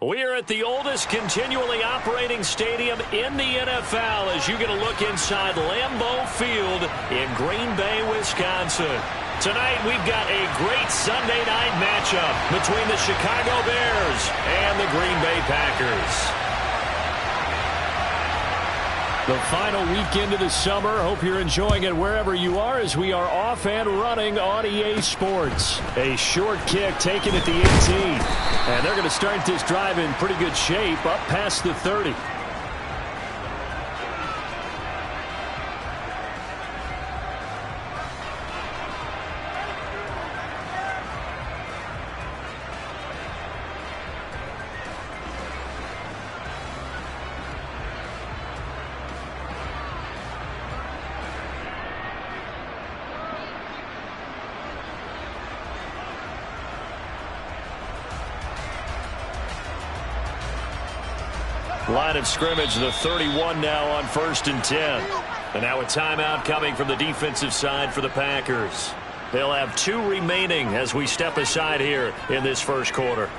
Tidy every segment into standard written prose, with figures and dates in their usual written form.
We are at the oldest continually operating stadium in the NFL as you get a look inside Lambeau Field in Green Bay, Wisconsin. Tonight we've got a great Sunday night matchup between the Chicago Bears and the Green Bay Packers. The final weekend of the summer. Hope you're enjoying it wherever you are as we are off and running on EA Sports. A short kick taken at the 18. And they're going to start this drive in pretty good shape up past the 30. Line of scrimmage, the 31 now on 1st and 10. And now a timeout coming from the defensive side for the Packers. They'll have 2 remaining as we step aside here in this first quarter.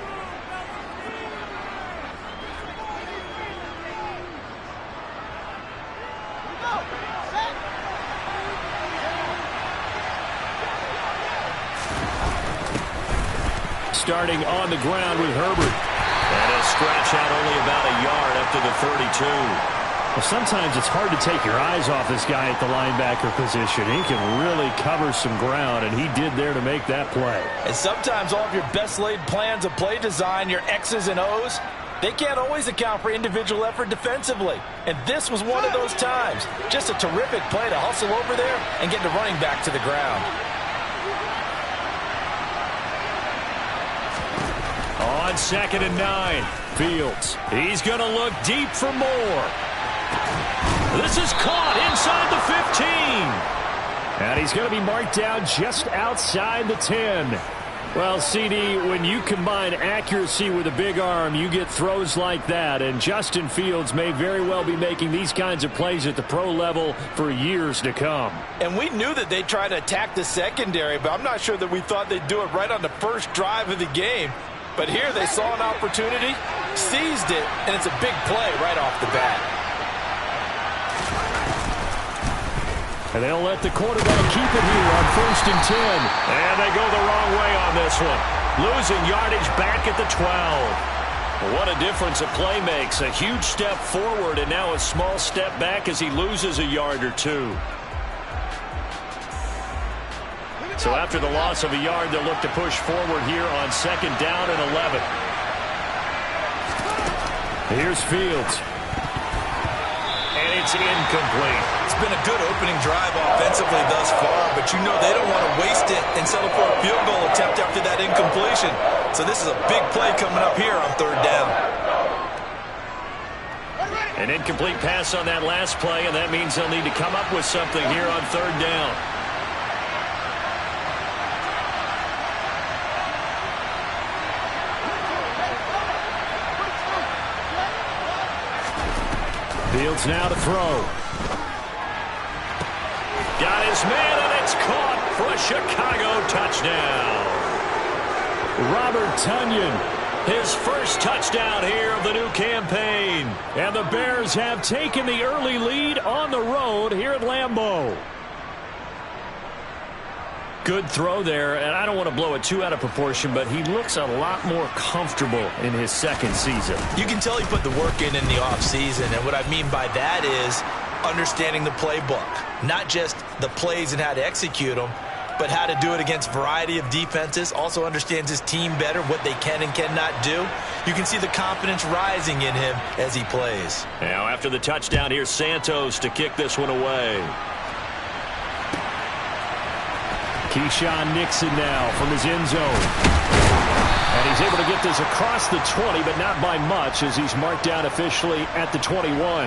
Starting on the ground with Herbert. And a scratch out only about a yard up to the 32. Well, sometimes it's hard to take your eyes off this guy at the linebacker position. He can really cover some ground, and he did there to make that play. And sometimes all of your best laid plans of play design, your X's and O's, they can't always account for individual effort defensively. And this was one of those times. Just a terrific play to hustle over there and get the running back to the ground. On 2nd and 9, Fields. He's going to look deep for more. This is caught inside the 15. And he's going to be marked down just outside the 10. Well, CD, when you combine accuracy with a big arm, you get throws like that. And Justin Fields may very well be making these kinds of plays at the pro level for years to come. And we knew that they'd try to attack the secondary, but I'm not sure that we thought they'd do it right on the first drive of the game. But here they saw an opportunity, seized it, and it's a big play right off the bat. And they'll let the quarterback keep it here on 1st and 10. And they go the wrong way on this one. Losing yardage back at the 12. What a difference a play makes. A huge step forward and now a small step back as he loses a yard or 2. So after the loss of a yard, they'll look to push forward here on 2nd down and 11. Here's Fields. And it's incomplete. It's been a good opening drive offensively thus far, but you know they don't want to waste it and settle for a field goal attempt after that incompletion. So this is a big play coming up here on 3rd down. An incomplete pass on that last play, and that means they'll need to come up with something here on 3rd down. Fields now to throw. Got his man, and it's caught for a Chicago touchdown. Robert Tonyan, his first touchdown here of the new campaign. And the Bears have taken the early lead on the road here at Lambeau. Good throw there, and I don't want to blow it too out of proportion, but he looks a lot more comfortable in his 2nd season. You can tell he put the work in the offseason, and what I mean by that is understanding the playbook. Not just the plays and how to execute them, but how to do it against a variety of defenses. Also understands his team better, what they can and cannot do. You can see the confidence rising in him as he plays. Now after the touchdown, here's Santos to kick this one away. Keyshawn Nixon now from his end zone. And he's able to get this across the 20, but not by much as he's marked down officially at the 21.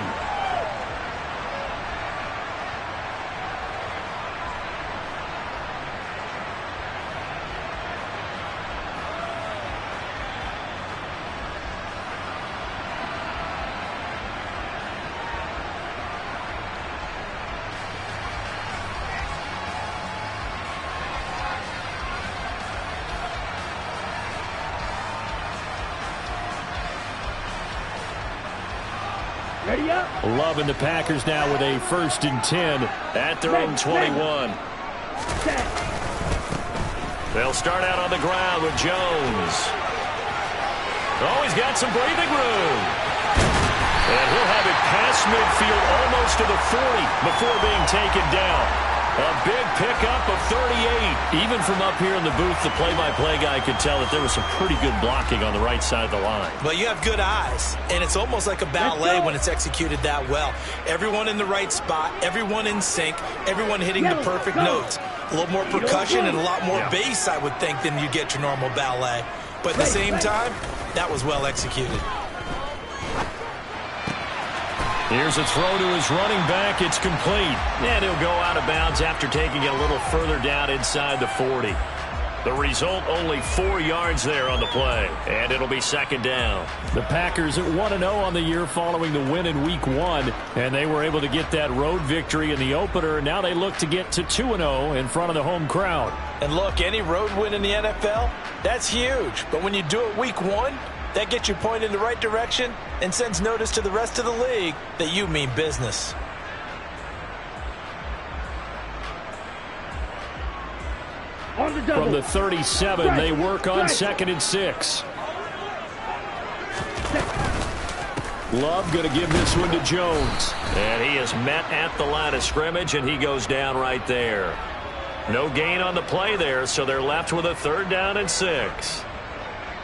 Love and the Packers now with a 1st and 10 at their own 21. They'll start out on the ground with Jones. Oh, he's got some breathing room. And he'll have it past midfield almost to the 40 before being taken down. A big pickup of 38. Even from up here in the booth, the play-by-play guy could tell that there was some pretty good blocking on the right side of the line. Well, you have good eyes, and it's almost like a ballet when it's executed that well. Everyone in the right spot, everyone in sync, everyone hitting the perfect notes. A little more percussion and a lot more bass, I would think, than you get your normal ballet. But at the same time, that was well executed. Here's a throw to his running back. It's complete. And he'll go out of bounds after taking it a little further down inside the 40. The result, only 4 yards there on the play. And it'll be 2nd down. The Packers at 1-0 on the year following the win in Week 1. And they were able to get that road victory in the opener. And now they look to get to 2-0 in front of the home crowd. And look, any road win in the NFL, that's huge. But when you do it Week 1, that gets you pointed in the right direction and sends notice to the rest of the league that you mean business. From the 37, they work on 2nd and 6. Love going to give this one to Jones. And he is met at the line of scrimmage, and he goes down right there. No gain on the play there, so they're left with a 3rd down and 6.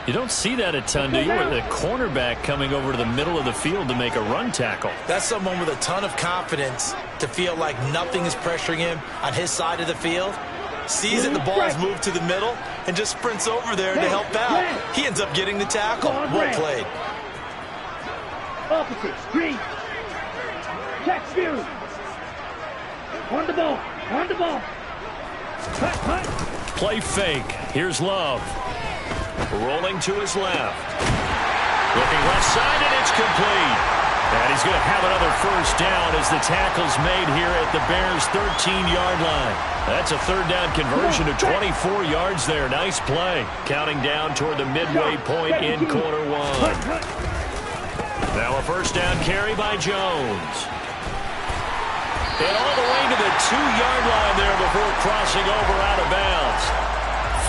You don't see that a ton, do you? With a cornerback coming over to the middle of the field to make a run tackle. That's someone with a ton of confidence to feel like nothing is pressuring him on his side of the field. Sees that the ball's moved to the middle and just sprints over there to help out. He ends up getting the tackle. Well played. Opposite, screen. Check view. On the ball. On the ball. Cut. Play fake. Here's Love. Rolling to his left. Looking left side, and it's complete. And he's going to have another 1st down as the tackle's made here at the Bears' 13-yard line. That's a 3rd down conversion of 24 yards there. Nice play. Counting down toward the midway point in quarter 1. Now a 1st down carry by Jones. And all the way to the 2-yard line there before crossing over out of bounds.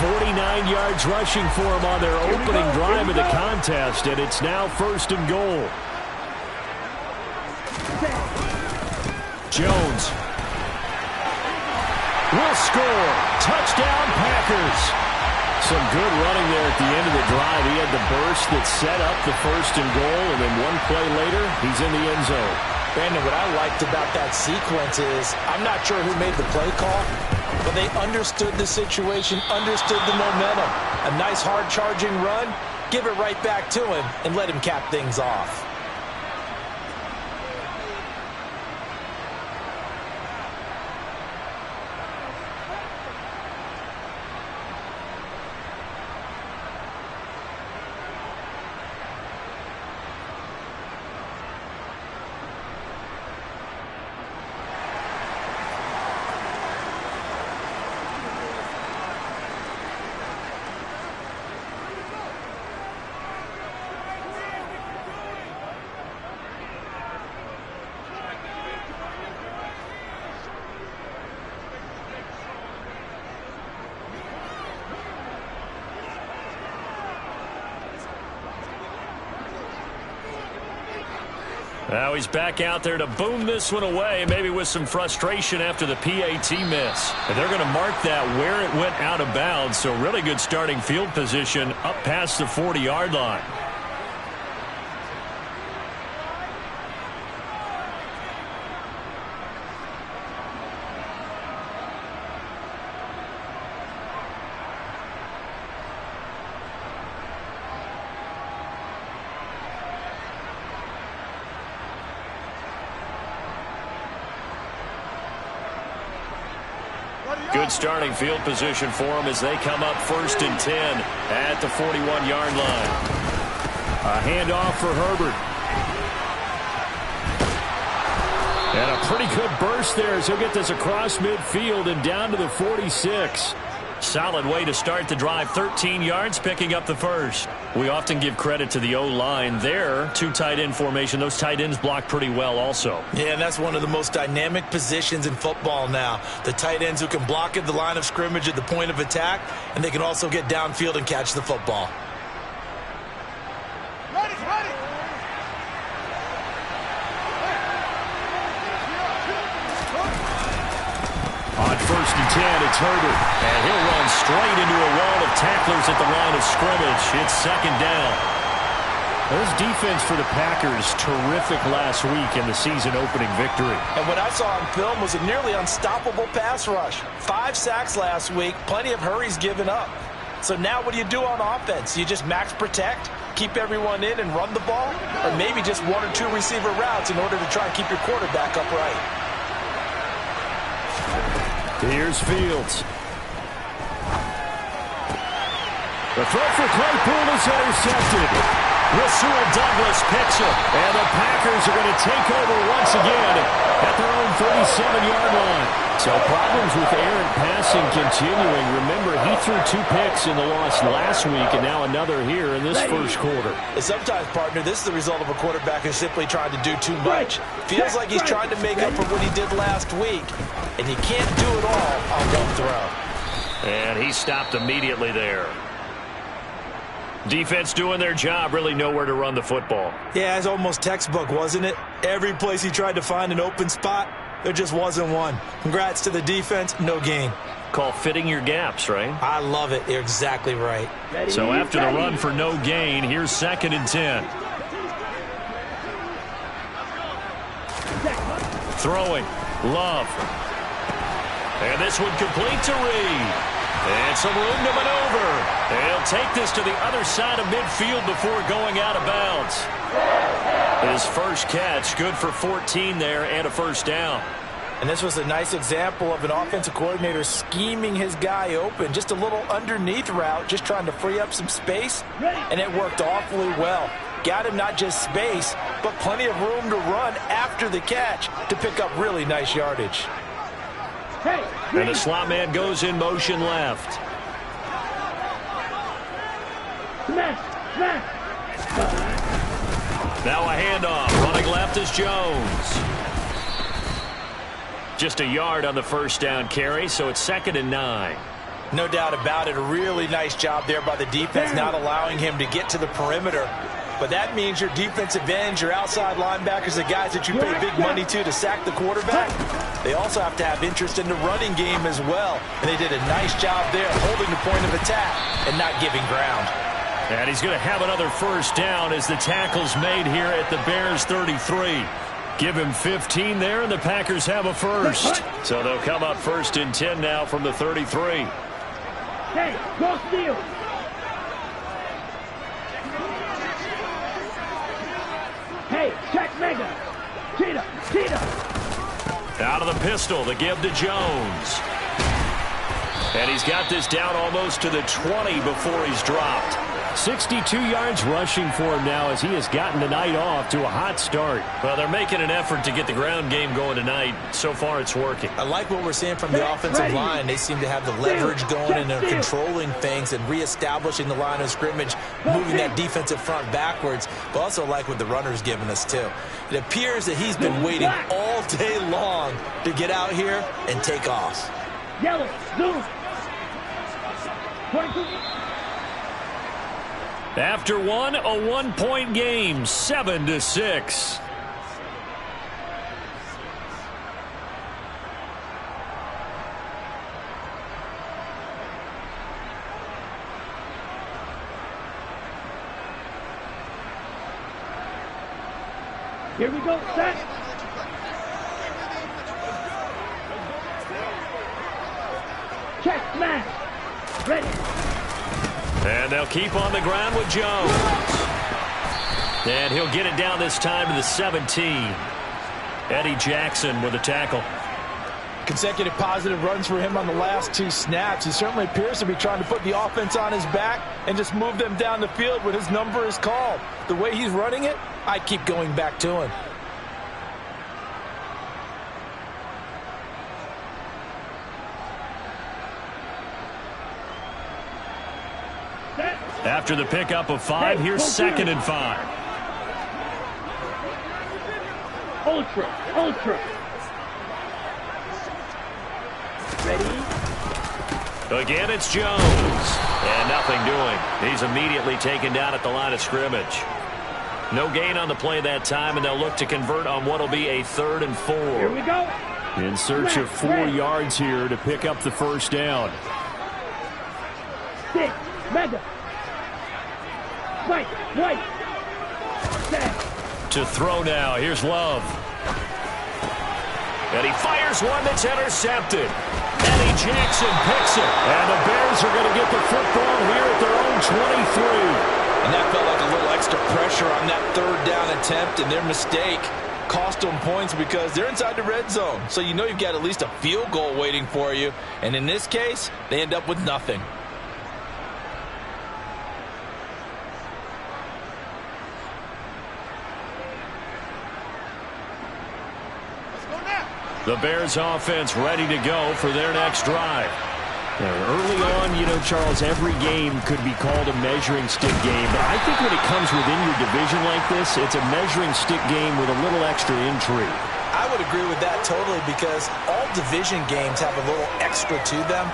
49 yards rushing for him on their opening drive of the contest, and it's now 1st and goal. Jones will score. Touchdown, Packers. Some good running there at the end of the drive. He had the burst that set up the 1st and goal, and then one play later, he's in the end zone. Brandon, what I liked about that sequence is I'm not sure who made the play call, but they understood the situation, understood the momentum. A nice hard-charging run, give it right back to him, and let him cap things off. Now he's back out there to boom this one away, maybe with some frustration after the PAT miss. And they're going to mark that where it went out of bounds, so really good starting field position up past the 40-yard line. Good starting field position for them as they come up 1st and 10 at the 41-yard line. A handoff for Herbert. And a pretty good burst there as he'll get this across midfield and down to the 46. Solid way to start the drive. 13 yards, picking up the first. We often give credit to the O-line there. 2 tight end formation. Those tight ends block pretty well also. Yeah, and that's one of the most dynamic positions in football now. The tight ends who can block at the line of scrimmage at the point of attack, and they can also get downfield and catch the football. On 1st and 10, it's Herbert. And he'll run straight into a wall of tacklers at the line of scrimmage. It's 2nd down. This defense for the Packers, terrific last week in the season-opening victory. And what I saw on film was a nearly unstoppable pass rush. 5 sacks last week, plenty of hurries given up. So now what do you do on offense? You just max protect, keep everyone in and run the ball? Or maybe just 1 or 2 receiver routes in order to try and keep your quarterback upright? Here's Fields. The throw for Claypool is intercepted. Rasul Douglas picks it. And the Packers are going to take over once again at their own 37-yard line. So problems with errant passing continuing. Remember, he threw 2 picks in the loss last week and now another here in this first quarter. And sometimes, partner, this is the result of a quarterback who's simply trying to do too much. Feels like he's trying to make up for what he did last week. And you can't do it all on one throw. And he stopped immediately there. Defense doing their job, really nowhere to run the football. Yeah, it's almost textbook, wasn't it? Every place he tried to find an open spot, there just wasn't one. Congrats to the defense, no gain. Call fitting your gaps, right? I love it. You're exactly right. So after the run for no gain, here's 2nd and 10. Throwing. Love. And this one complete to Reed. And some room to maneuver. He'll take this to the other side of midfield before going out of bounds. His first catch, good for 14 there and a 1st down. And this was a nice example of an offensive coordinator scheming his guy open. Just a little underneath route, just trying to free up some space. And it worked awfully well. Got him not just space, but plenty of room to run after the catch to pick up really nice yardage. And the slot man goes in motion left. Now a handoff. Running left is Jones. Just a yard on the 1st down carry, so it's 2nd and 9. No doubt about it. A really nice job there by the defense, not allowing him to get to the perimeter. But that means your defensive ends, your outside linebackers, the guys that you pay big money to sack the quarterback, they also have to have interest in the running game as well. And they did a nice job there holding the point of attack and not giving ground. And he's going to have another 1st down as the tackle's made here at the Bears 33. Give him 15 there, and the Packers have a 1st. So they'll come up 1st and 10 now from the 33. Hey, cross field. Hey, check Mega. Cheetah. Out of the pistol, the give to Jones. And he's got this down almost to the 20 before he's dropped. 62 yards rushing for him now as he has gotten the night off to a hot start. Well, they're making an effort to get the ground game going tonight. So far, it's working. I like what we're seeing from the offensive line. They seem to have the leverage going, and they're controlling things and reestablishing the line of scrimmage, moving that defensive front backwards. But also like what the runner's giving us, too. It appears that he's been waiting all day long to get out here and take off. Yellow, blue. 22. After one, a 1-point game, 7-6. Here we go, set. Check, smash. Ready. And they'll keep on the ground with Jones. And he'll get it down this time to the 17. Eddie Jackson with a tackle. Consecutive positive runs for him on the last 2 snaps. He certainly appears to be trying to put the offense on his back and just move them down the field when his number is called. The way he's running it, I keep going back to him. After the pickup of 5, here's 2nd and 5. Ultra. Ready? Again, it's Jones. And nothing doing. He's immediately taken down at the line of scrimmage. No gain on the play that time, and they'll look to convert on what will be a 3rd and 4. Here we go. In search of 4 yards here to pick up the first down. 6. Mega. White. Set. To throw now. Here's Love. And he fires one that's intercepted. Eddie Jackson picks it. And the Bears are going to get the football here at their own 23. And that felt like a little extra pressure on that 3rd down attempt, and their mistake cost them points because they're inside the red zone. So you know you've got at least a field goal waiting for you. And in this case, they end up with nothing. The Bears offense ready to go for their next drive. Early on, you know, Charles, every game could be called a measuring stick game. But I think when it comes within your division like this, it's a measuring stick game with a little extra intrigue. I would agree with that totally because all division games have a little extra to them.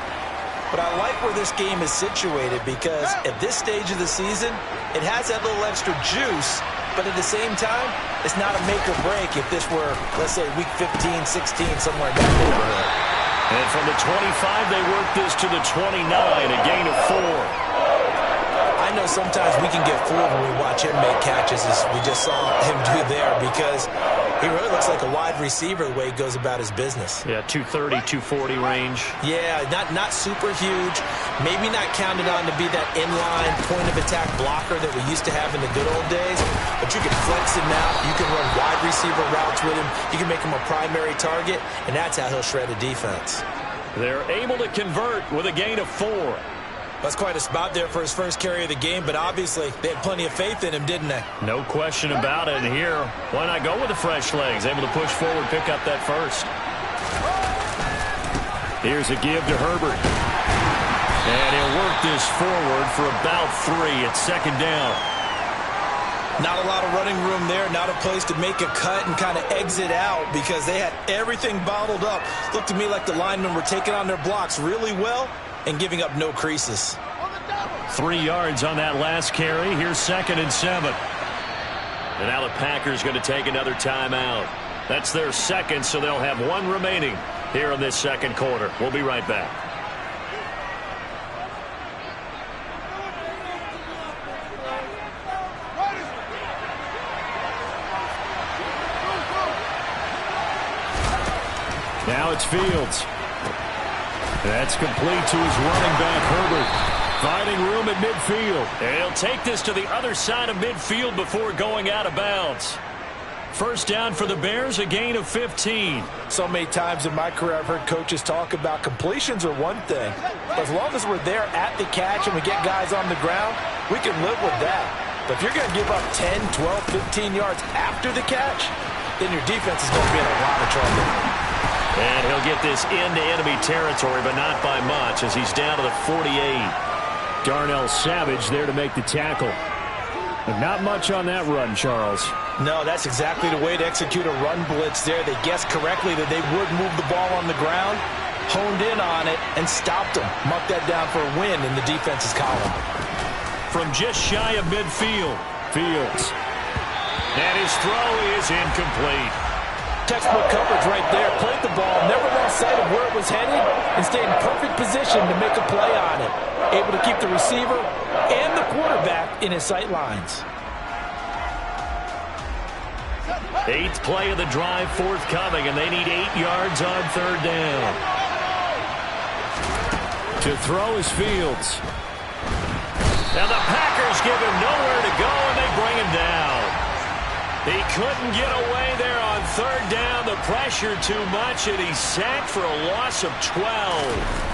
But I like where this game is situated because at this stage of the season, it has that little extra juice. But at the same time, it's not a make or break if this were, let's say, week 15, 16, somewhere in that neighborhood. And from the 25, they work this to the 29, a gain of 4. I know sometimes we can get fooled when we watch him make catches, as we just saw him do there, because he really looks like a wide receiver the way he goes about his business. Yeah, 230, 240 range. Yeah, not super huge. Maybe not counted on to be that inline point-of-attack blocker that we used to have in the good old days. But you can flex him out. You can run wide receiver routes with him. You can make him a primary target, and that's how he'll shred a defense. They're able to convert with a gain of 4. That's quite a spot there for his first carry of the game, but obviously they had plenty of faith in him, didn't they? No question about it. And here, why not go with the fresh legs? Able to push forward, pick up that first. Here's a give to Herbert. And he'll work this forward for about 3. It's 2nd down. Not a lot of running room there, not a place to make a cut and kind of exit out because they had everything bottled up. Looked to me like the linemen were taking on their blocks really well and giving up no creases. 3 yards on that last carry. Here's 2nd and 7. And now the Packers going to take another timeout. That's their second, so they'll have 1 remaining here in this 2nd quarter. We'll be right back. Now it's Fields. That's complete to his running back, Herbert. Finding room at midfield. And he'll take this to the other side of midfield before going out of bounds. First down for the Bears, a gain of 15. So many times in my career I've heard coaches talk about completions are one thing. But as long as we're there at the catch and we get guys on the ground, we can live with that. But if you're going to give up 10, 12, 15 yards after the catch, then your defense is going to be in a lot of trouble. And he'll get this into enemy territory, but not by much as he's down to the 48. Darnell Savage there to make the tackle. But not much on that run, Charles. No, that's exactly the way to execute a run blitz there. They guessed correctly that they would move the ball on the ground, honed in on it, and stopped them. Marked that down for a win in the defense's column. From just shy of midfield, Fields. And his throw is incomplete. Textbook coverage right there. Played the ball, never lost sight of where it was headed, and stayed in perfect position to make a play on it. Able to keep the receiver and the quarterback in his sight lines. 8th play of the drive forthcoming, and they need 8 yards on 3rd down. To throw is Fields. Now the Packers give him nowhere to go, and they bring him down. He couldn't get away there on 3rd down. The pressure too much, and he's sacked for a loss of 12.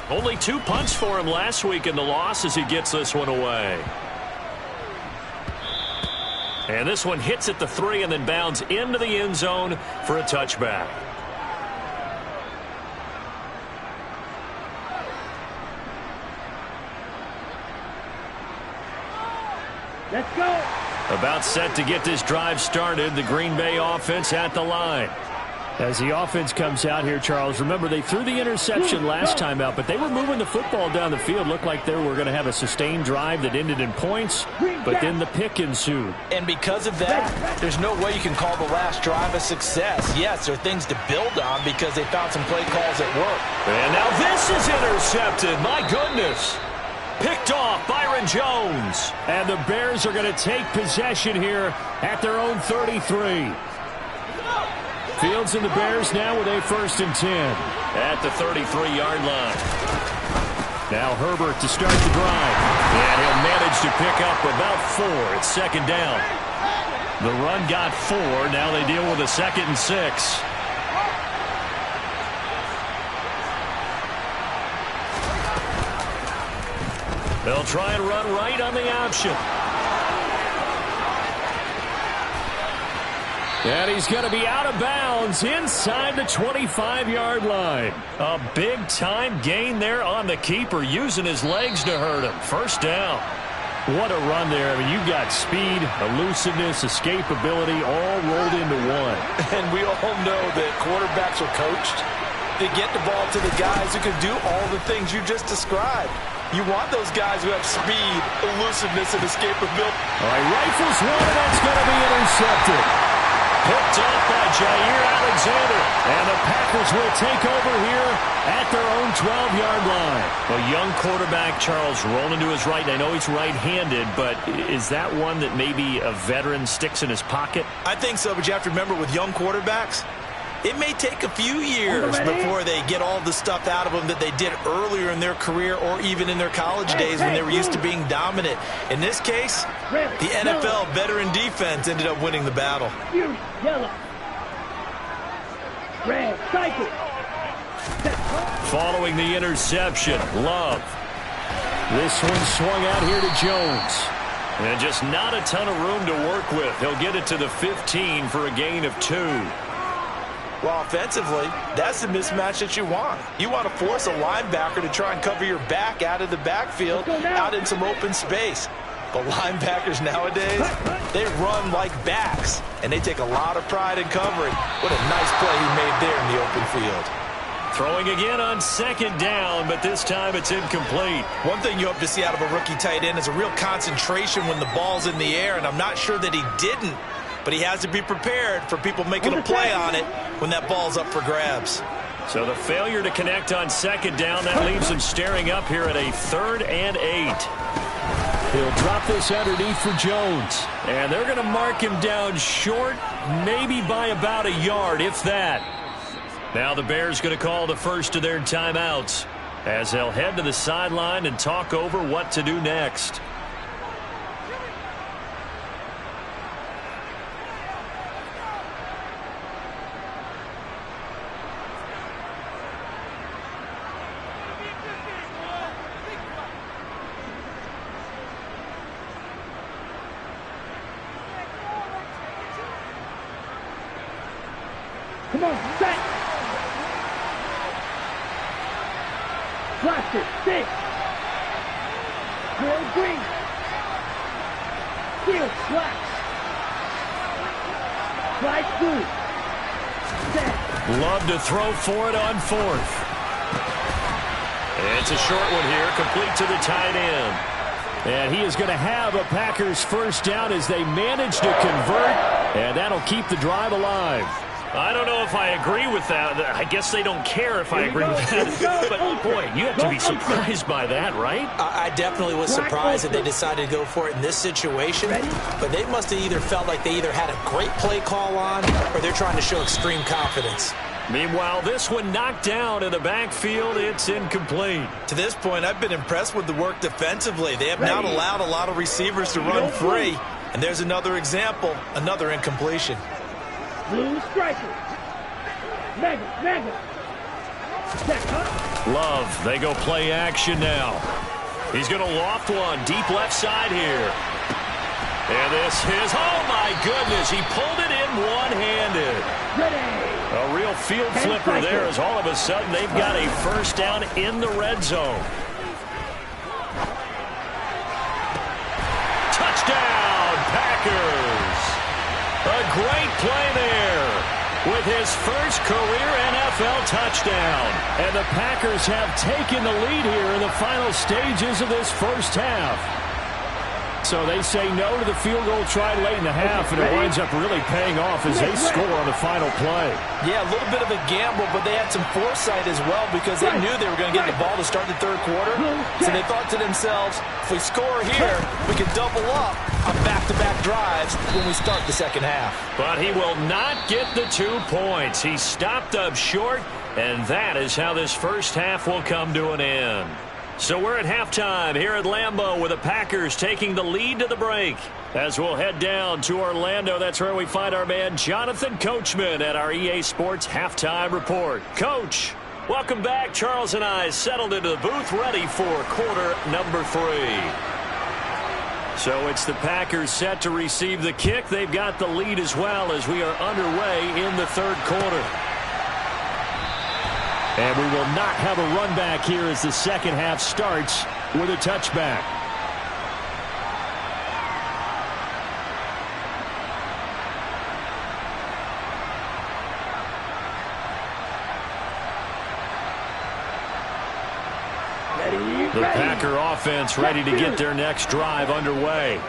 Only 2 punts for him last week in the loss as he gets this one away. And this one hits at the 3 and then bounds into the end zone for a touchback. Let's go. About set to get this drive started. The Green Bay offense at the line. As the offense comes out here, Charles, remember they threw the interception last time out, but they were moving the football down the field. Looked like they were going to have a sustained drive that ended in points, but then the pick ensued. And because of that, there's no way you can call the last drive a success. Yes, there are things to build on because they found some play calls at work. And now this is intercepted. My goodness. Picked off Byron Jones. And the Bears are going to take possession here at their own 33. Fields and the Bears now with a 1st and 10. At the 33-yard line. Now Herbert to start the drive. And he'll manage to pick up about 4. It's 2nd down. The run got 4. Now they deal with a 2nd and 6. They'll try and run right on the option. And he's going to be out of bounds inside the 25-yard line. A big-time gain there on the keeper, using his legs to hurt him. 1st down. What a run there. I mean, you've got speed, elusiveness, escapability all rolled into one. And we all know that quarterbacks are coached to get the ball to the guys who can do all the things you just described. You want those guys who have speed, elusiveness, and escapability. All right, rifles one, and that's going to be intercepted. Picked up by Jair Alexander. And the Packers will take over here at their own 12-yard line. A young quarterback, Charles, rolling to his right. I know he's right-handed, but is that one that maybe a veteran sticks in his pocket? I think so, but you have to remember with young quarterbacks, it may take a few years before they get all the stuff out of them that they did earlier in their career or even in their college days when they were used to being dominant. In this case, the NFL veteran defense ended up winning the battle. Yellow. Red, cycle. Following the interception, Love. This one swung out here to Jones. And just not a ton of room to work with. He'll get it to the 15 for a gain of 2. Well, offensively, that's the mismatch that you want. You want to force a linebacker to try and cover your back out of the backfield, out in some open space. But linebackers nowadays, they run like backs, and they take a lot of pride in covering. What a nice play he made there in the open field. Throwing again on 2nd down, but this time it's incomplete. One thing you hope to see out of a rookie tight end is a real concentration when the ball's in the air, and I'm not sure that he didn't. But he has to be prepared for people making a play on it when that ball's up for grabs. So the failure to connect on 2nd down, that leaves him staring up here at a 3rd and 8. He'll drop this underneath for Jones. And they're going to mark him down short, maybe by about a yard, if that. Now the Bears going to call the first of their timeouts as they'll head to the sideline and talk over what to do next. Come on, set. Blast it, 6. Drill green. Steel slash. Slide through. Set. Love to throw for it on 4th. It's a short one here, complete to the tight end. And he is going to have a Packers 1st down as they manage to convert, and that'll keep the drive alive. I don't know if I agree with that. I guess they don't care if I agree with that. But, boy, you have to be surprised by that, right? I definitely was surprised that they decided to go for it in this situation. But they must have either felt like they either had a great play call on or they're trying to show extreme confidence. Meanwhile, this one knocked down in the backfield. It's incomplete. To this point, I've been impressed with the work defensively. They have not allowed a lot of receivers to run free. And there's another example, another incompletion. Blue striker. Mega. Set, huh? Love, they go play action now. He's going to loft one deep left side here. And this is, oh my goodness, he pulled it in one-handed. A real field flipper there as all of a sudden they've got a 1st down in the red zone. Touchdown! great play there with his first career NFL touchdown. And the Packers have taken the lead here in the final stages of this first half. So they say no to the field goal try late in the half, and it winds up really paying off as they score on the final play. Yeah, a little bit of a gamble, but they had some foresight as well because they knew they were going to get the ball to start the third quarter. So they thought to themselves, if we score here, we can double up on back-to-back drives when we start the second half. But he will not get the 2 points. He stopped up short, and that is how this first half will come to an end. So we're at halftime here at Lambeau with the Packers taking the lead to the break. As we'll head down to Orlando, that's where we find our man Jonathan Coachman at our EA Sports Halftime Report. Coach, welcome back. Charles and I settled into the booth ready for quarter number 3. So it's the Packers set to receive the kick. They've got the lead as well as we are underway in the third quarter. And we will not have a run back here as the second half starts with a touchback. The Packer offense ready to get their next drive underway.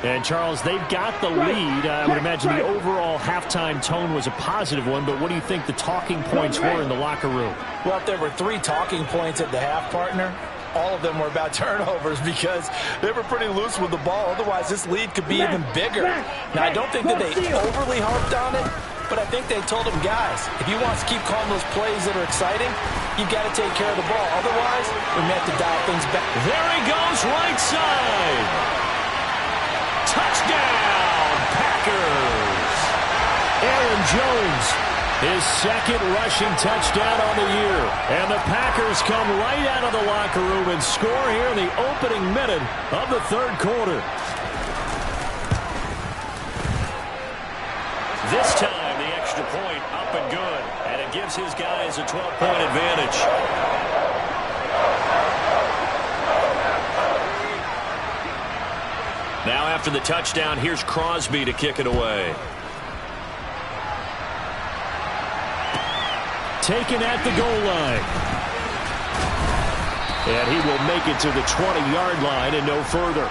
And, Charles, they've got the lead. I would imagine the overall halftime tone was a positive one, but what do you think the talking points were in the locker room? Well, if there were 3 talking points at the half, partner, all of them were about turnovers because they were pretty loose with the ball. Otherwise, this lead could be even bigger. Now, I don't think that they overly harped on it, but I think they told them, guys, if you want to keep calling those plays that are exciting, you've got to take care of the ball. Otherwise, we may have to dial things back. There he goes, right side. Touchdown, Packers! Aaron Jones, his second rushing touchdown on the year. And the Packers come right out of the locker room and score here in the opening minute of the third quarter. This time, the extra point up and good. And it gives his guys a 12-point advantage. Now after the touchdown, here's Crosby to kick it away. Taken at the goal line. And he will make it to the 20-yard line and no further.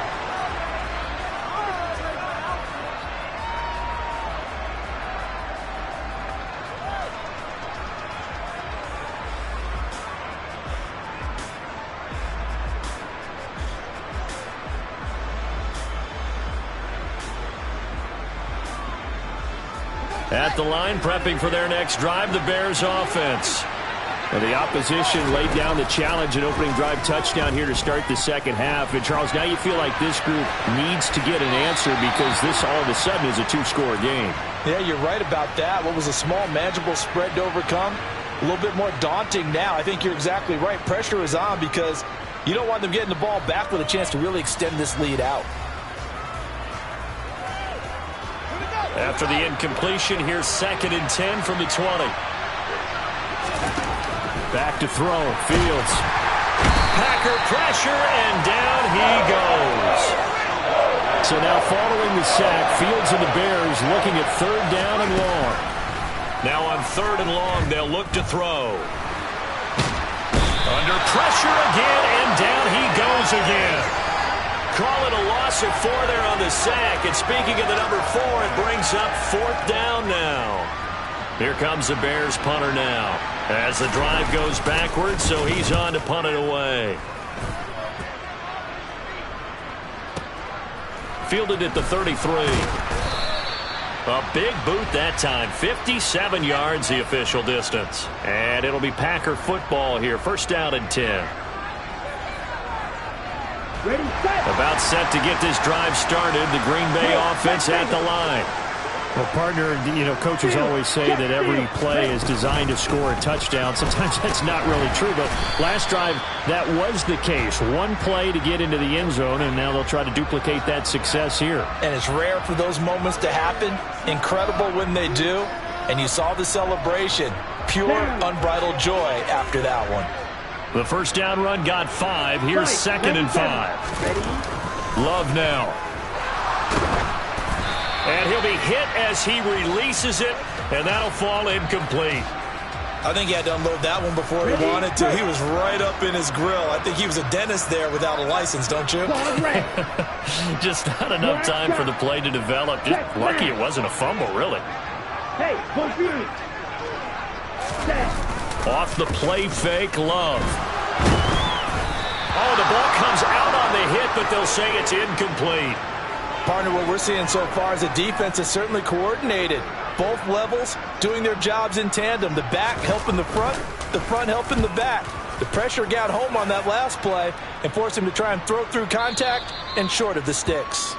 At the line, prepping for their next drive, the Bears offense. And the opposition laid down the challenge and opening drive touchdown here to start the second half. And, Charles, now you feel like this group needs to get an answer because this all of a sudden is a 2-score game. Yeah, you're right about that. What was a small, manageable spread to overcome? A little bit more daunting now. I think you're exactly right. Pressure is on because you don't want them getting the ball back with a chance to really extend this lead out. After the incompletion, here's 2nd and 10 from the 20. Back to throw. Fields. Packer pressure, and down he goes. So now following the sack, Fields and the Bears looking at 3rd down and long. Now on 3rd and long, they'll look to throw. Under pressure again, and down he goes again. Call it a loss of 4 there on the sack. And speaking of the number 4, it brings up 4th down now. Here comes the Bears punter now. As the drive goes backwards, so he's on to punt it away. Fielded at the 33. A big boot that time. 57 yards the official distance. And it'll be Packer football here. 1st down and 10. About set to get this drive started. The Green Bay offense at the line. Well, partner, coaches always say that every play is designed to score a touchdown. Sometimes that's not really true, but last drive, that was the case. One play to get into the end zone, and now they'll try to duplicate that success here. And it's rare for those moments to happen. Incredible when they do. And you saw the celebration. Pure, unbridled joy after that one. The 1st down run got 5. Here's 2nd and 5. Love now. And he'll be hit as he releases it, and that'll fall incomplete. I think he had to unload that one before he wanted to. He was right up in his grill. I think he was a dentist there without a license, don't you? Just not enough time for the play to develop. Just lucky it wasn't a fumble, really. Hey, confused. Off the play fake, Love. Oh, the ball comes out on the hit, but they'll say it's incomplete. Partner, what we're seeing so far is the defense is certainly coordinated. Both levels doing their jobs in tandem. The back helping the front helping the back. The pressure got home on that last play and forced him to try and throw through contact and short of the sticks.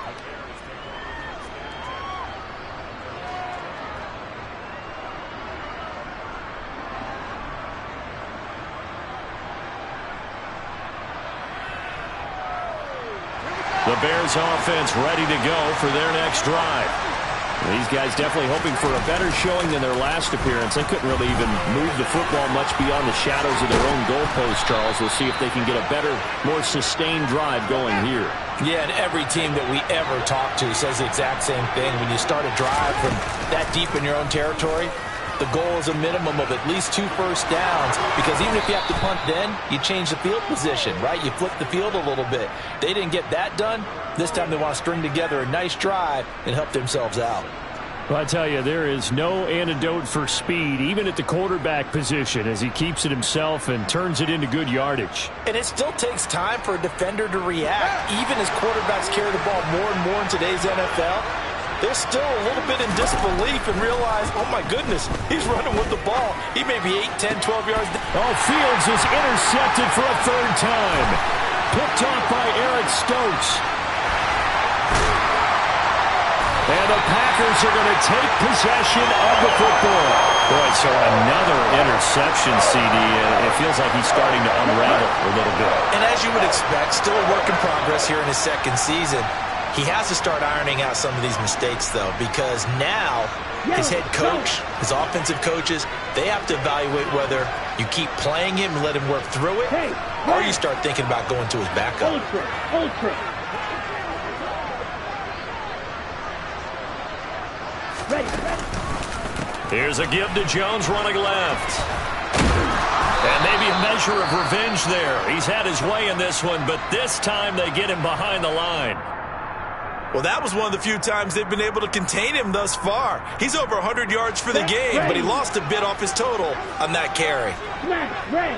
The Bears offense ready to go for their next drive. These guys definitely hoping for a better showing than their last appearance. They couldn't really even move the football much beyond the shadows of their own goalpost, Charles. We'll see if they can get a better, more sustained drive going here. Yeah, and every team that we ever talk to says the exact same thing. When you start a drive from that deep in your own territory, the goal is a minimum of at least 2 first downs, because even if you have to punt then, you change the field position, right? You flip the field a little bit. They didn't get that done. This time they want to string together a nice drive and help themselves out. Well, I tell you, there is no antidote for speed, even at the quarterback position, as he keeps it himself and turns it into good yardage. And it still takes time for a defender to react. Even as quarterbacks carry the ball more and more in today's NFL, they're still a little bit in disbelief and realize, oh my goodness, he's running with the ball. He may be 8, 10, 12 yards. Oh, Fields is intercepted for a third time. Picked off by Eric Stokes. And the Packers are going to take possession of the football. Boy, so another interception, CD. It feels like he's starting to unravel a little bit. And as you would expect, still a work in progress here in his second season. He has to start ironing out some of these mistakes, though, because now his head coach, his offensive coaches, they have to evaluate whether you keep playing him and let him work through it, or you start thinking about going to his backup. Ultra. Ready. Here's a give to Jones running left. And maybe a measure of revenge there. He's had his way in this one, but this time they get him behind the line. Well, that was one of the few times they've been able to contain him thus far. He's over 100 yards for the game, but he lost a bit off his total on that carry. Smash, red.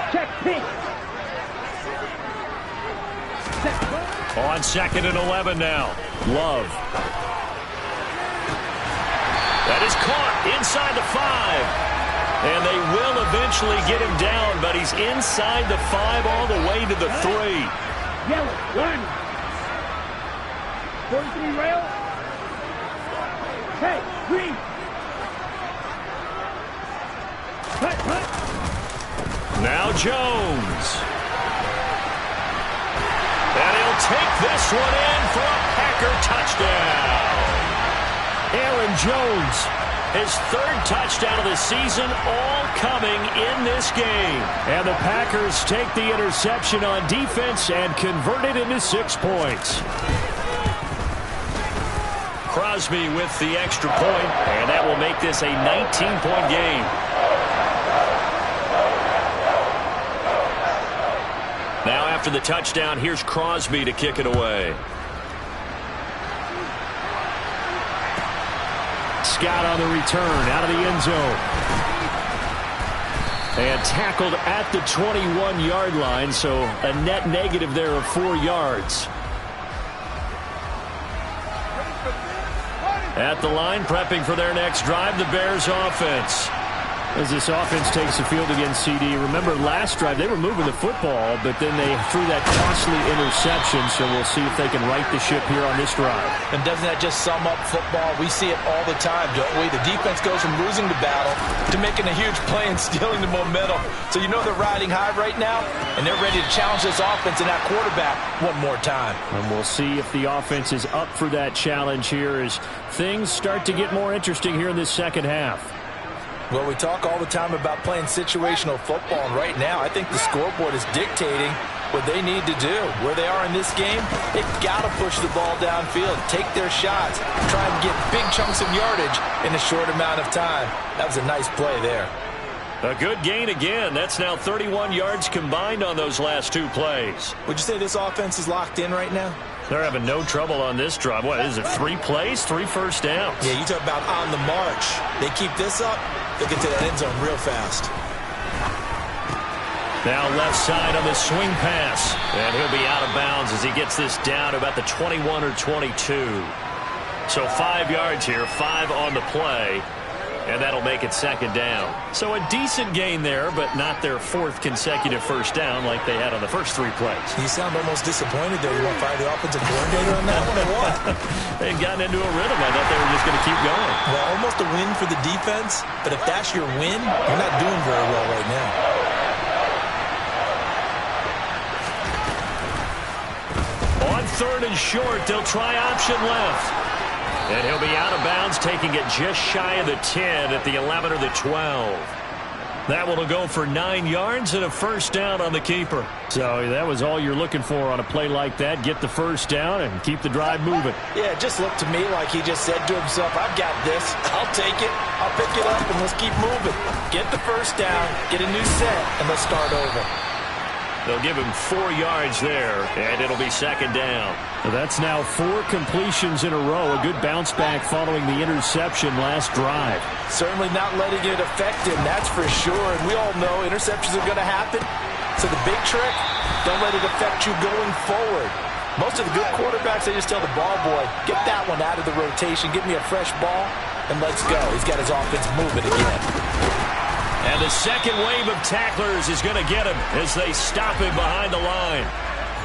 Check pink. On 2nd and 11 now. Love. That is caught inside the 5. And they will eventually get him down, but he's inside the 5 all the way to the 3. Yellow, 1. 43 rail. Hey, green. Cut. Now Jones. And he'll take this one in for a Packer touchdown. Aaron Jones. His 3rd touchdown of the season, all coming in this game. And the Packers take the interception on defense and convert it into 6 points. Crosby with the extra point, and that will make this a 19-point game. Now after the touchdown, here's Crosby to kick it away. Scott on the return out of the end zone. And tackled at the 21-yard line, so a net negative there of 4 yards. At the line, prepping for their next drive, the Bears offense. As this offense takes the field against CD. Remember, last drive, they were moving the football, but then they threw that costly interception, so we'll see if they can right the ship here on this drive. And doesn't that just sum up football? We see it all the time, don't we? The defense goes from losing the battle to making a huge play and stealing the momentum. So you know they're riding high right now, and they're ready to challenge this offense and that quarterback one more time. And we'll see if the offense is up for that challenge here as things start to get more interesting here in this second half. Well, we talk all the time about playing situational football, and right now I think the scoreboard is dictating what they need to do. Where they are in this game, they've got to push the ball downfield, take their shots, try and get big chunks of yardage in a short amount of time. That was a nice play there. A good gain again. That's now 31 yards combined on those last 2 plays. Would you say this offense is locked in right now? They're having no trouble on this drive. What is it, 3 plays, 3 first downs? Yeah, you talk about on the march. They keep this up, they'll get to that end zone real fast. Now left side on the swing pass. And he'll be out of bounds as he gets this down to about the 21 or 22. So 5 yards here, 5 on the play. And that'll make it second down. So a decent gain there, but not their 4th consecutive first down like they had on the first 3 plays. You sound almost disappointed there. You want to fire the offensive coordinator on that one or what? They'd gotten into a rhythm. I thought they were just going to keep going. Well, almost a win for the defense, but if that's your win, you're not doing very well right now. On 3rd and short, they'll try option left. And he'll be out of bounds, taking it just shy of the 10 at the 11 or the 12. That one will go for 9 yards and a first down on the keeper. So that was all you're looking for on a play like that. Get the first down and keep the drive moving. Yeah, it just looked to me like he just said to himself, I've got this. I'll take it. I'll pick it up, and let's keep moving. Get the first down, get a new set, and let's start over. They'll give him 4 yards there, and it'll be second down. That's now 4 completions in a row. A good bounce back following the interception last drive. Certainly not letting it affect him, that's for sure. And we all know interceptions are going to happen. So the big trick, don't let it affect you going forward. Most of the good quarterbacks, they just tell the ball boy, get that one out of the rotation, give me a fresh ball, and let's go. He's got his offense moving again. And the second wave of tacklers is going to get him as they stop him behind the line.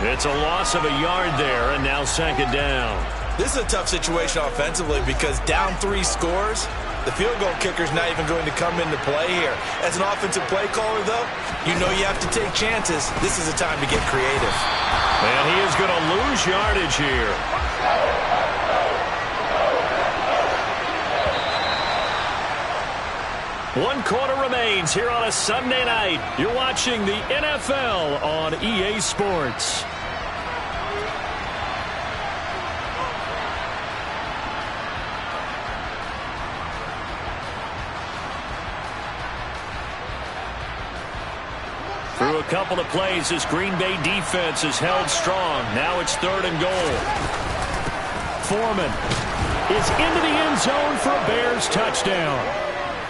It's a loss of a yard there, and now second down. This is a tough situation offensively because down 3 scores, the field goal kicker's not even going to come into play here. As an offensive play caller, though, you know you have to take chances. This is a time to get creative. And he is going to lose yardage here. 1 quarter remains here on a Sunday night. You're watching the NFL on EA Sports. Through a couple of plays, this Green Bay defense is held strong. Now it's 3rd and goal. Foreman is into the end zone for a Bears touchdown.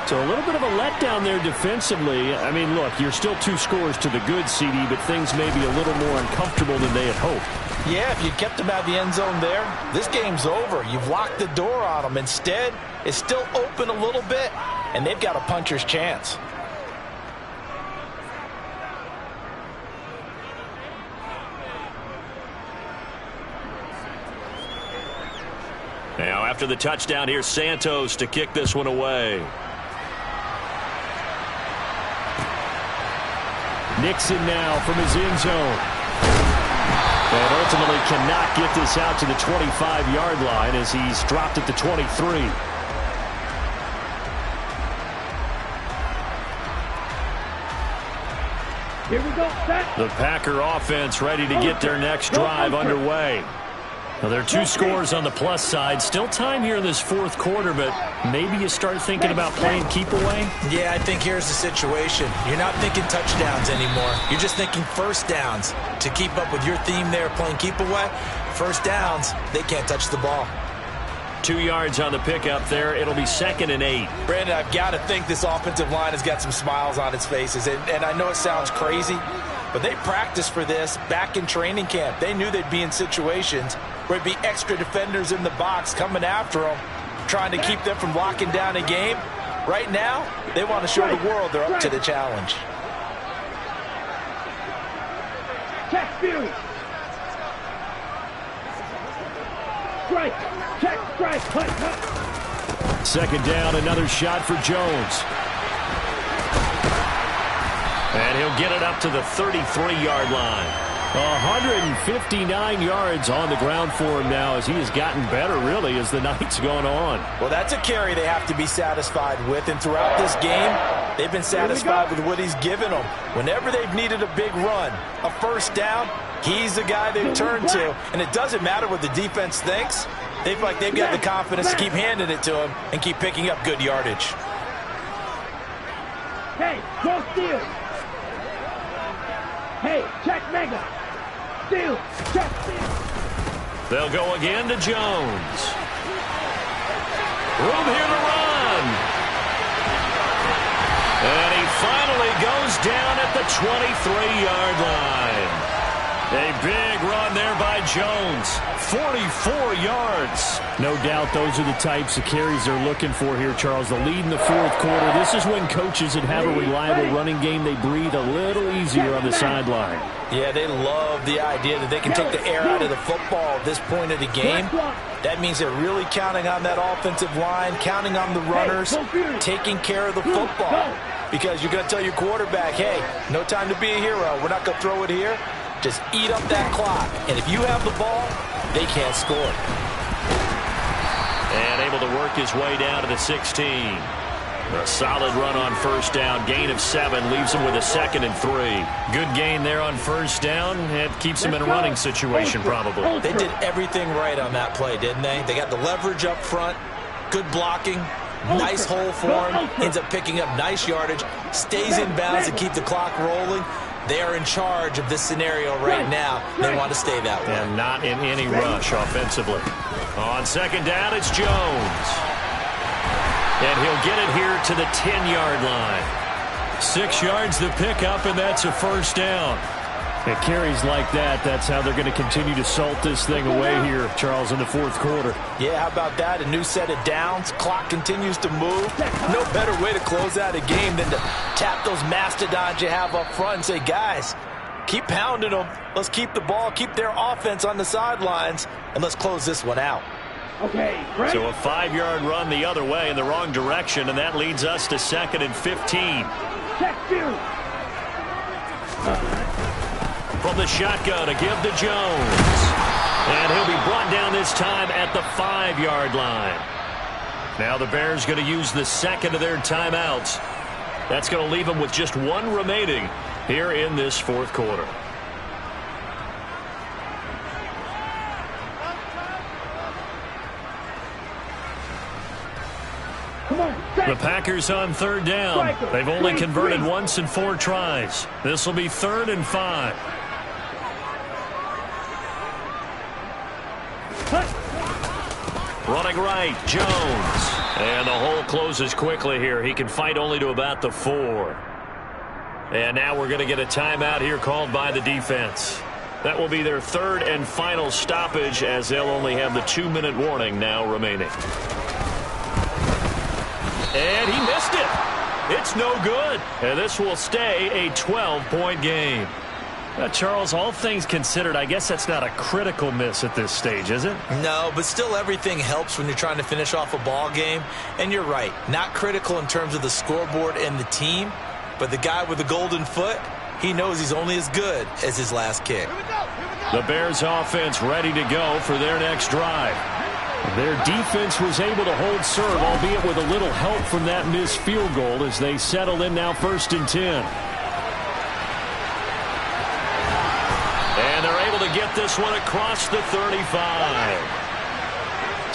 So a little bit of a letdown there defensively. I mean, look, you're still 2 scores to the good, CD, but things may be a little more uncomfortable than they had hoped. Yeah, if you kept them out of the end zone there, this game's over. You've locked the door on them. Instead, it's still open a little bit, and they've got a puncher's chance. Now, after the touchdown, here's Santos to kick this one away. Nixon now from his end zone. And ultimately cannot get this out to the 25-yard line as he's dropped at the 23. Here we go, set. The Packer offense ready to get their next drive underway. Well, there are 2 scores on the plus side. Still time here in this 4th quarter, but maybe you start thinking about playing keep away? Yeah, I think here's the situation. You're not thinking touchdowns anymore. You're just thinking first downs. To keep up with your theme there, playing keep away, first downs, they can't touch the ball. 2 yards on the pickup there. It'll be 2nd and 8. Brandon, I've got to think this offensive line has got some smiles on its faces. And I know it sounds crazy, but they practiced for this back in training camp. They knew they'd be in situations where there'd be extra defenders in the box coming after them, trying to keep them from locking down a game. Right now, they want to show the world they're up to the challenge. Check, Fury. Strike. Check, strike. Cut, cut. Second down, another shot for Jones. And he'll get it up to the 33-yard line. 159 yards on the ground for him now as he has gotten better, really, as the night's gone on. Well, that's a carry they have to be satisfied with, and throughout this game, they've been satisfied with what he's given them. Whenever they've needed a big run, a first down, he's the guy they've turned to, and it doesn't matter what the defense thinks. They feel like they've got the confidence to keep handing it to him and keep picking up good yardage. Hey, go steal. Hey, check mega. Steal, check steal. They'll go again to Jones. Room here to run. And he finally goes down at the 23-yard line. A big run there by Jones. 44 yards. No doubt those are the types of carries they're looking for here, Charles. The lead in the fourth quarter. This is when coaches that have a reliable running game, they breathe a little easier on the sideline. Yeah, they love the idea that they can take the air out of the football at this point of the game. That means they're really counting on that offensive line, counting on the runners, taking care of the football. Because you're going to tell your quarterback, hey, no time to be a hero. We're not going to throw it here. Just eat up that clock. And if you have the ball, they can't score. And able to work his way down to the 16. A solid run on first down. Gain of 7 leaves him with a 2nd and 3. Good gain there on first down. It keeps him in a running situation probably. They did everything right on that play, didn't they? They got the leverage up front. Good blocking. Nice hole for him. Ends up picking up nice yardage. Stays in bounds to keep the clock rolling. They are in charge of this scenario right now. They want to stay that way. And not in any rush offensively. On second down, it's Jones. And he'll get it here to the 10-yard line. 6 yards to pick up, and that's a first down. It carries like that. That's how they're going to continue to salt this thing away here, Charles, in the fourth quarter. Yeah, how about that? A new set of downs. Clock continues to move. No better way to close out a game than to tap those mastodons you have up front and say, guys, keep pounding them. Let's keep the ball, keep their offense on the sidelines, and let's close this one out. Okay, great. So a 5-yard run the other way in the wrong direction, and that leads us to 2nd and 15. Check you. From the shotgun, a give to Jones. And he'll be brought down this time at the 5-yard line. Now the Bears going to use the second of their timeouts. That's going to leave them with just 1 remaining here in this fourth quarter. The Packers on third down. They've only converted once in 4 tries. This will be 3rd and 5. Running right, Jones. And the hole closes quickly here. He can fight only to about the 4. And now we're going to get a timeout here called by the defense. That will be their 3rd and final stoppage, as they'll only have the 2-minute warning now remaining. And he missed it. It's no good. And this will stay a 12-point game. Charles, all things considered, I guess that's not a critical miss at this stage, is it? No, but still everything helps when you're trying to finish off a ball game. And you're right, not critical in terms of the scoreboard and the team, but the guy with the golden foot, he knows he's only as good as his last kick. The Bears offense ready to go for their next drive. Their defense was able to hold serve, albeit with a little help from that missed field goal as they settle in now 1st and 10. And they're able to get this one across the 35.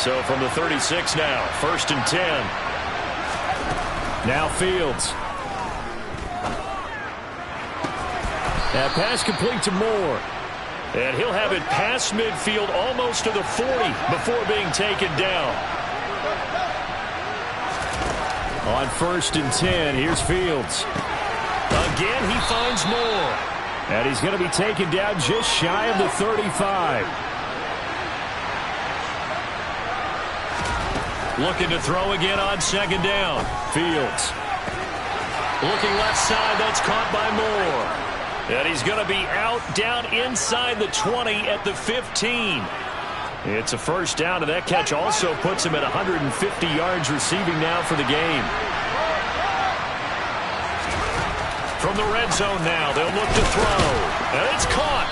So from the 36 now, 1st and 10. Now Fields. That pass complete to Moore. And he'll have it past midfield almost to the 40 before being taken down. On 1st and 10, here's Fields. Again, he finds Moore. And he's going to be taken down just shy of the 35. Looking to throw again on 2nd down. Fields. Looking left side, that's caught by Moore. And he's going to be out down inside the 20 at the 15. It's a first down, and that catch also puts him at 150 yards receiving now for the game. From the red zone now, they'll look to throw. And it's caught.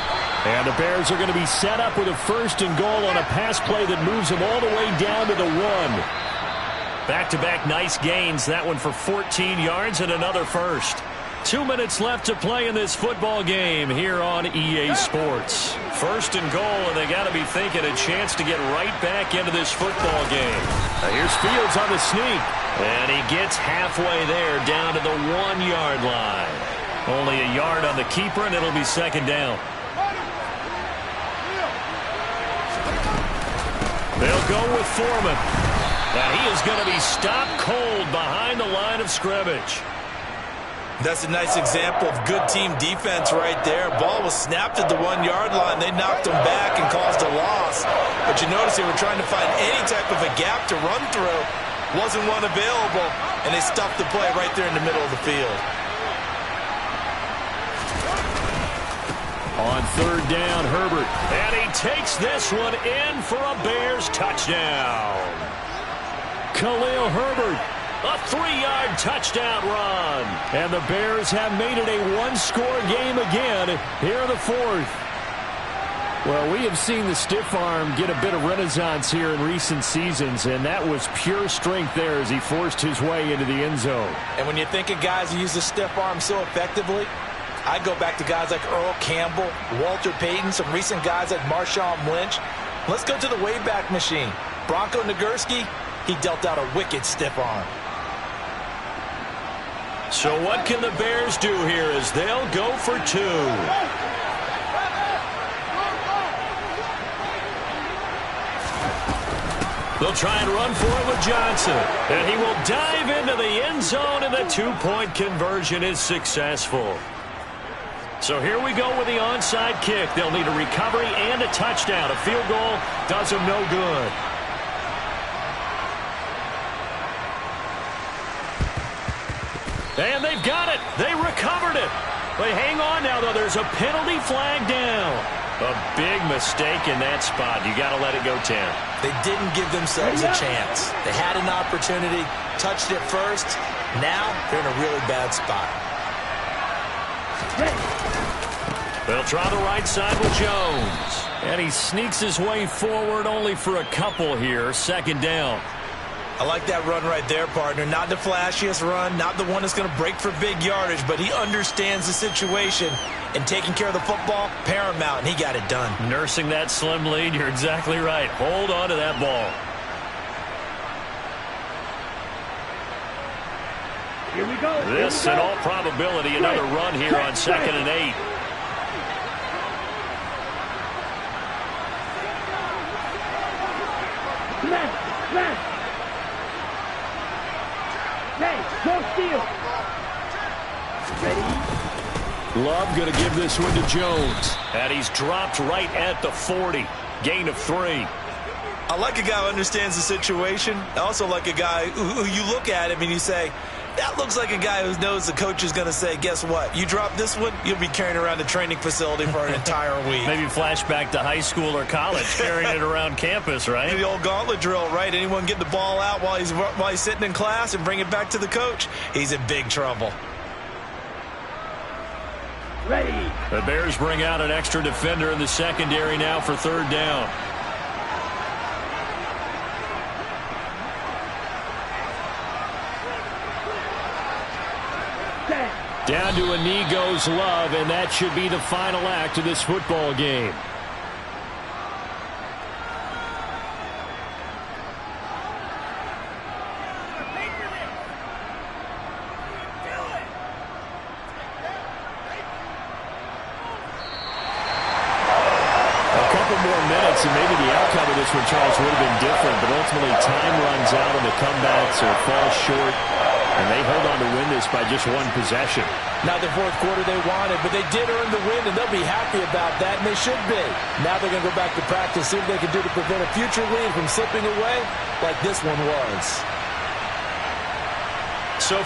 And the Bears are going to be set up with a 1st and goal on a pass play that moves them all the way down to the 1. Back-to-back nice gains. That one for 14 yards and another first. 2 minutes left to play in this football game here on EA Sports. 1st and goal, and they got to be thinking a chance to get right back into this football game. Now here's Fields on the sneak. And he gets halfway there, down to the 1-yard line. Only a yard on the keeper, and it'll be 2nd down. They'll go with Foreman. And he is going to be stopped cold behind the line of scrimmage. That's a nice example of good team defense right there. Ball was snapped at the 1-yard line. They knocked him back and caused a loss. But you notice they were trying to find any type of a gap to run through. Wasn't one available, and they stuffed the play right there in the middle of the field. On 3rd down, Herbert. And he takes this one in for a Bears touchdown. Khalil Herbert. A 3-yard touchdown run. And the Bears have made it a 1-score game again here in the 4th. Well, we have seen the stiff arm get a bit of renaissance here in recent seasons, and that was pure strength there as he forced his way into the end zone. And when you think of guys who use the stiff arm so effectively, I go back to guys like Earl Campbell, Walter Payton, some recent guys like Marshawn Lynch. Let's go to the Wayback Machine. Bronco Nagurski, he dealt out a wicked stiff arm. So what can the Bears do here as they'll go for 2? They'll try and run for it with Johnson. And he will dive into the end zone, and the 2-point conversion is successful. So here we go with the onside kick. They'll need a recovery and a touchdown. A field goal does them no good. And they've got it. They recovered it. They hang on now, though. There's a penalty flag down. A big mistake in that spot. You got to let it go 10. They didn't give themselves a chance. They had an opportunity, touched it first. Now they're in a really bad spot. They'll try the right side with Jones. And he sneaks his way forward only for a couple here. 2nd down. I like that run right there, partner. Not the flashiest run, not the one that's going to break for big yardage, but he understands the situation, and taking care of the football, paramount, and he got it done. Nursing that slim lead, you're exactly right. Hold on to that ball. Here we go. This, in all probability, another run here on 2nd and 8. Smash. Hey, go steal. Ready? Love going to give this one to Jones. And he's dropped right at the 40. Gain of 3. I like a guy who understands the situation. I also like a guy who you look at him and you say, that looks like a guy who knows the coach is going to say, guess what? You drop this one, you'll be carrying around the training facility for an entire week. Maybe flashback to high school or college, carrying it around campus, right? The old gauntlet drill, right? Anyone get the ball out while he's sitting in class and bring it back to the coach? He's in big trouble. Ready. The Bears bring out an extra defender in the secondary now for 3rd down. Down to a knee goes Love, and that should be the final act of this football game. And maybe the outcome of this one, Charles, would have been different, but ultimately time runs out on the comebacks or falls short, and they hold on to win this by just 1 possession. Not the 4th quarter they wanted, but they did earn the win, and they'll be happy about that, and they should be. Now they're going to go back to practice, see what they can do to prevent a future lead from slipping away like this one was. So for